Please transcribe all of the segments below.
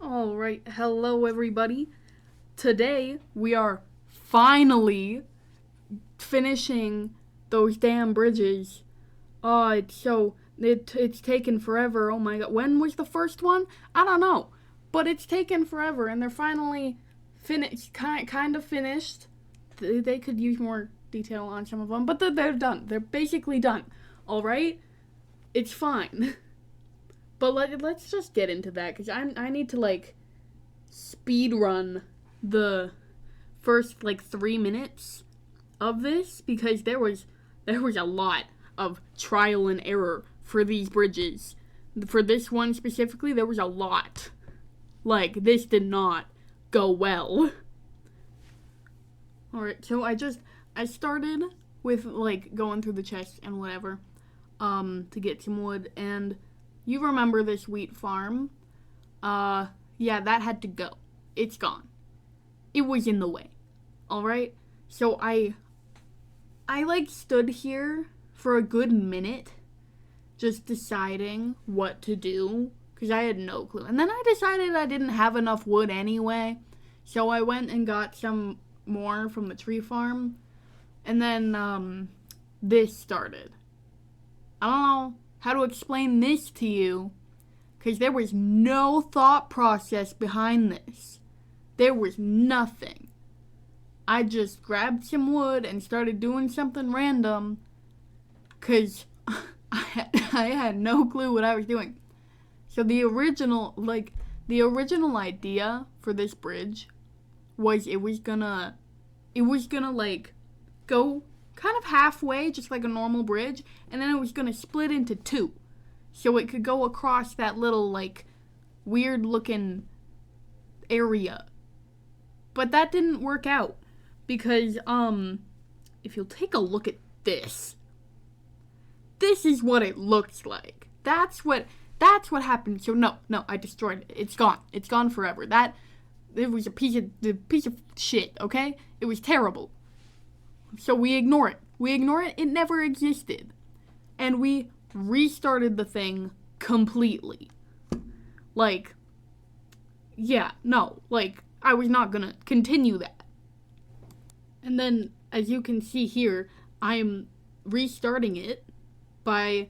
Alright, hello everybody. Today we are finally finishing those damn bridges. It's taken forever. Oh my god. When was the first one? I don't know. But it's taken forever and they're finally finished, kind of finished. They could use more detail on some of them, but they're done. They're basically done. Alright? It's fine. But let's just get into that, because I need to, speed run the first, 3 minutes of this, because there was a lot of trial and error for these bridges. For this one specifically, there was a lot. This did not go well. Alright, so I started with, going through the chest and whatever, to get some wood, and you remember this wheat farm? Yeah, that had to go. It's gone. It was in the way. Alright? So I stood here for a good minute, just deciding what to do, because I had no clue. And then I decided I didn't have enough wood anyway, so I went and got some more from the tree farm, and then, this started. I don't know how to explain this to you, because there was no thought process behind this. There was nothing. I just grabbed some wood and started doing something random, because I had no clue what I was doing. So the original idea for this bridge was it was gonna go kind of halfway, just like a normal bridge, and then it was gonna split into two, so it could go across that little, weird looking area. But that didn't work out, because, if you'll take a look at this is what it looks like. That's what happened. So no, I destroyed it. It's gone. It's gone forever. It was a piece of shit, okay? It was terrible. So we ignore it. It never existed. And we restarted the thing completely. I was not gonna continue that. And then, as you can see here, I'm restarting it by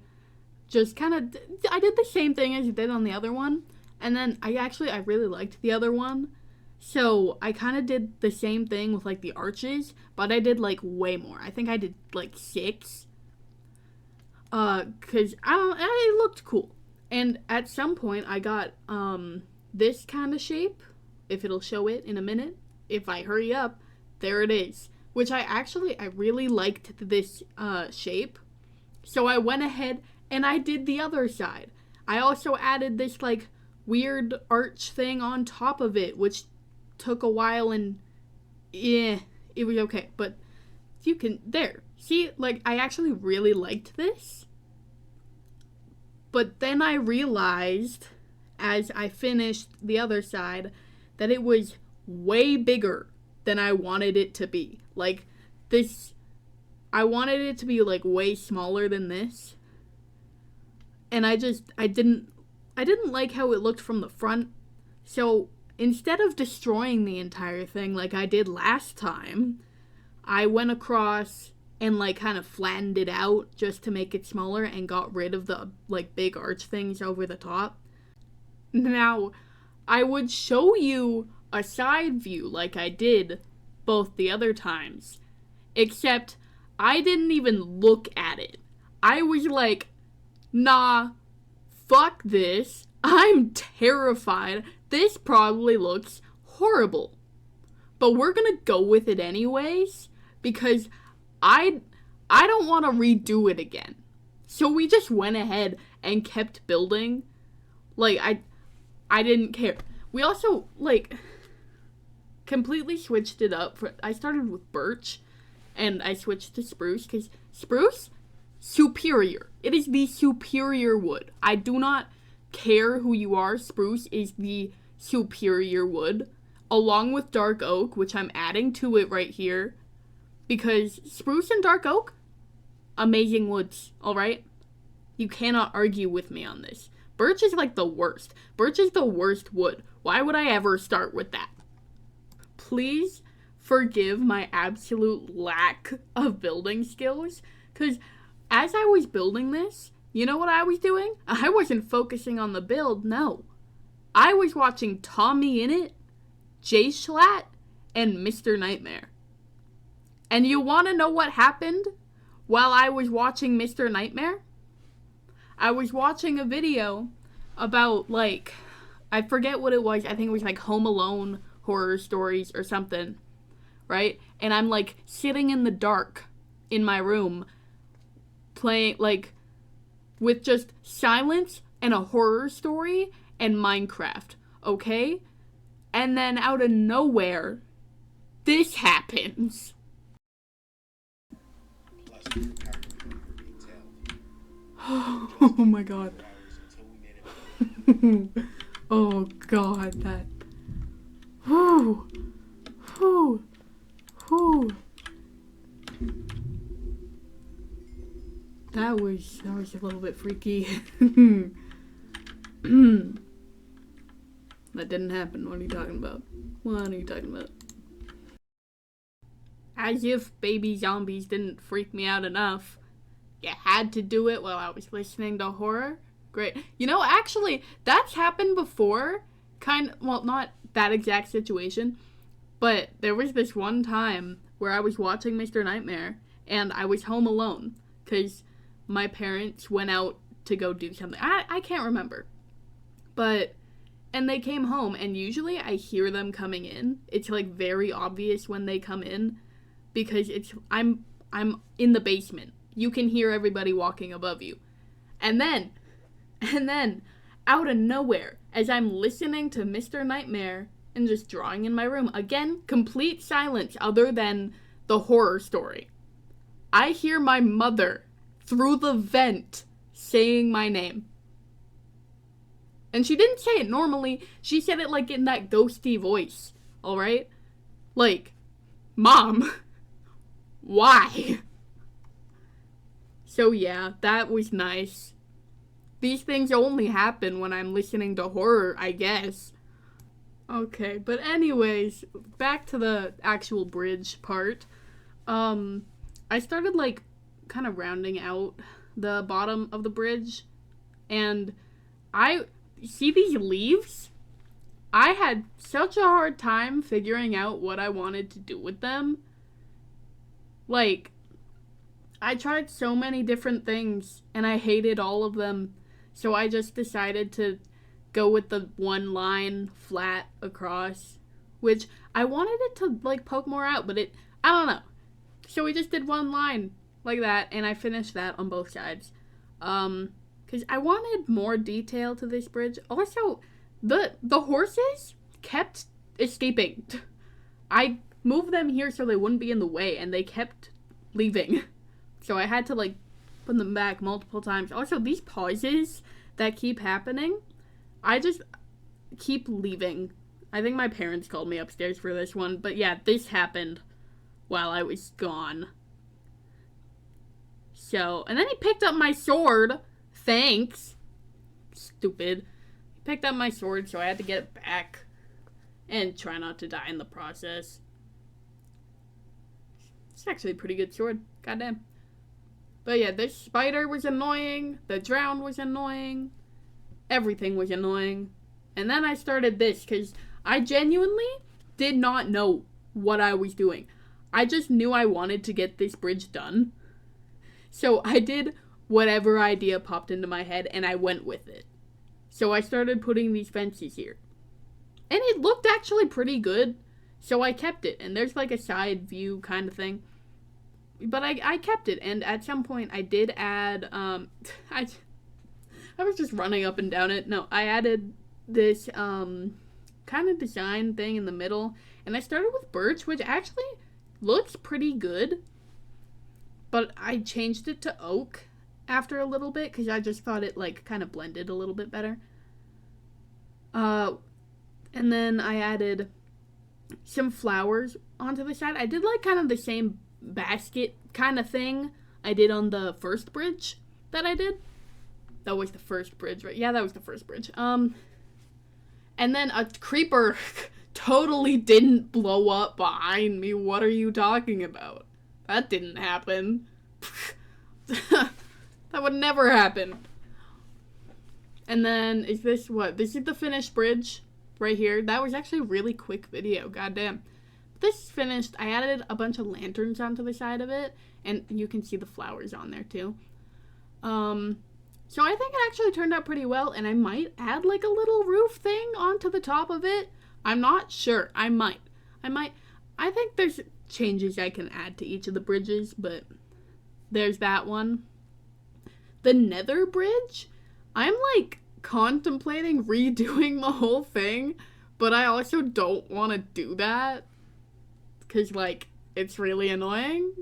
just I did the same thing as I did on the other one. And then I really liked the other one. So I kind of did the same thing with the arches, but I did way more. I think I did 6. Cause it looked cool. And at some point I got this kind of shape, if it'll show it in a minute. If I hurry up, there it is. Which I really liked this shape. So I went ahead and I did the other side. I also added this weird arch thing on top of it, which took a while, and it was okay, but you can, see, I actually really liked this, but then I realized, as I finished the other side, that it was way bigger than I wanted it to be. I wanted it to be, way smaller than this, and I didn't like how it looked from the front, so instead of destroying the entire thing like I did last time, I went across and kind of flattened it out just to make it smaller and got rid of the big arch things over the top. Now, I would show you a side view like I did both the other times, except I didn't even look at it. I was nah, fuck this. I'm terrified. This probably looks horrible. But we're gonna go with it anyways, because I don't want to redo it again. So we just went ahead and kept building. I didn't care. We also, completely switched it up. I started with birch, and I switched to spruce, because spruce, superior. It is the superior wood. I do not care who you are. Spruce is the superior wood, along with dark oak, which I'm adding to it right here, because spruce and dark oak, amazing woods, alright? You cannot argue with me on this. Birch is like the worst. Birch is the worst wood. Why would I ever start with that? Please forgive my absolute lack of building skills, because as I was building this, you know what I was doing? I wasn't focusing on the build, no. I was watching Tommy Innit, Jay Schlatt, and Mr. Nightmare. And you want to know what happened while I was watching Mr. Nightmare? I was watching a video about, like, I forget what it was. I think it was like Home Alone horror stories or something, right? And I'm like sitting in the dark in my room playing, like, with just silence and a horror story and Minecraft, okay? And then out of nowhere, this happens. Oh my god. Oh god, that. Whew. Whew. Whew. That was a little bit freaky. That didn't happen. What are you talking about? What are you talking about? As if baby zombies didn't freak me out enough. You had to do it while I listening to horror? Great. You know, actually, that's happened before. Well, not that exact situation. But there was this one time where I was watching Mr. Nightmare and I was home alone. Because my parents went out to go do something. I can't remember. And they came home, and usually I hear them coming in. It's like very obvious when they come in because I'm in the basement. You can hear everybody walking above you. And then out of nowhere, as I'm listening to Mr. Nightmare and just drawing in my room, again, complete silence other than the horror story. I hear my mother through the vent saying my name. And she didn't say it normally. She said it like in that ghosty voice. Alright? Like, Mom, why? So yeah, that was nice. These things only happen when I'm listening to horror, I guess. Okay, but anyways, back to the actual bridge part. I started like kind of rounding out the bottom of the bridge, and I see these leaves. I had such a hard time figuring out what I wanted to do with them. Like, I tried so many different things and I hated all of them, so I just decided to go with the one line flat across, which I wanted it to like poke more out, but I don't know. So we just did one line like that, and I finished that on both sides. Because I wanted more detail to this bridge. Also, the horses kept escaping. I moved them here so they wouldn't be in the way, and they kept leaving. So I had to, like, put them back multiple times. Also, these pauses that keep happening, I just keep leaving. I think my parents called me upstairs for this one. But yeah, this happened while I was gone. So, and then he picked up my sword. Thanks. Stupid. He picked up my sword, so I had to get it back. And try not to die in the process. It's actually a pretty good sword. Goddamn. But yeah, this spider was annoying. The drown was annoying. Everything was annoying. And then I started this, because I genuinely did not know what I was doing. I just knew I wanted to get this bridge done. So I did whatever idea popped into my head, and I went with it. So I started putting these fences here. And it looked actually pretty good, so I kept it. And there's like a side view kind of thing. But I kept it, and at some point I did add, I was just running up and down it. No, I added this, kind of design thing in the middle. And I started with birch, which actually looks pretty good. But I changed it to oak after a little bit, because I just thought it, like, kind of blended a little bit better. And then I added some flowers onto the side. I did, like, kind of the same basket kind of thing I did on the first bridge that I did. That was the first bridge, right? Yeah, that was the first bridge. And then a creeper totally didn't blow up behind me. What are you talking about? That didn't happen. That would never happen. And then, is this what? This is the finished bridge right here. That was actually a really quick video. Goddamn. This is finished. I added a bunch of lanterns onto the side of it. And you can see the flowers on there too. So I think it actually turned out pretty well. And I might add like a little roof thing onto the top of it. I'm not sure. I might. I think there's changes I can add to each of the bridges. But there's that one. The Nether bridge? I'm like contemplating redoing the whole thing, but I also don't want to do that because like it's really annoying.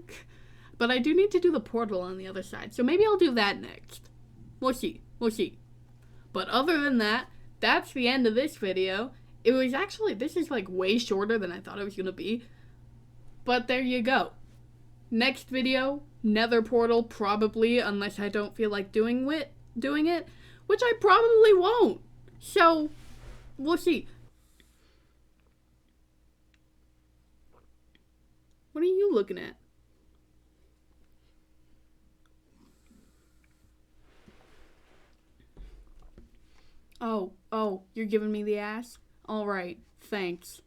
But I do need to do the portal on the other side, so maybe I'll do that next. We'll see. But other than that, that's the end of this video. It was actually, this is like way shorter than I thought it was gonna be, but there you go. Next video, Nether portal probably, unless I don't feel like doing it, which I probably won't. So, we'll see. What are you looking at? Oh, you're giving me the ass? Alright, thanks.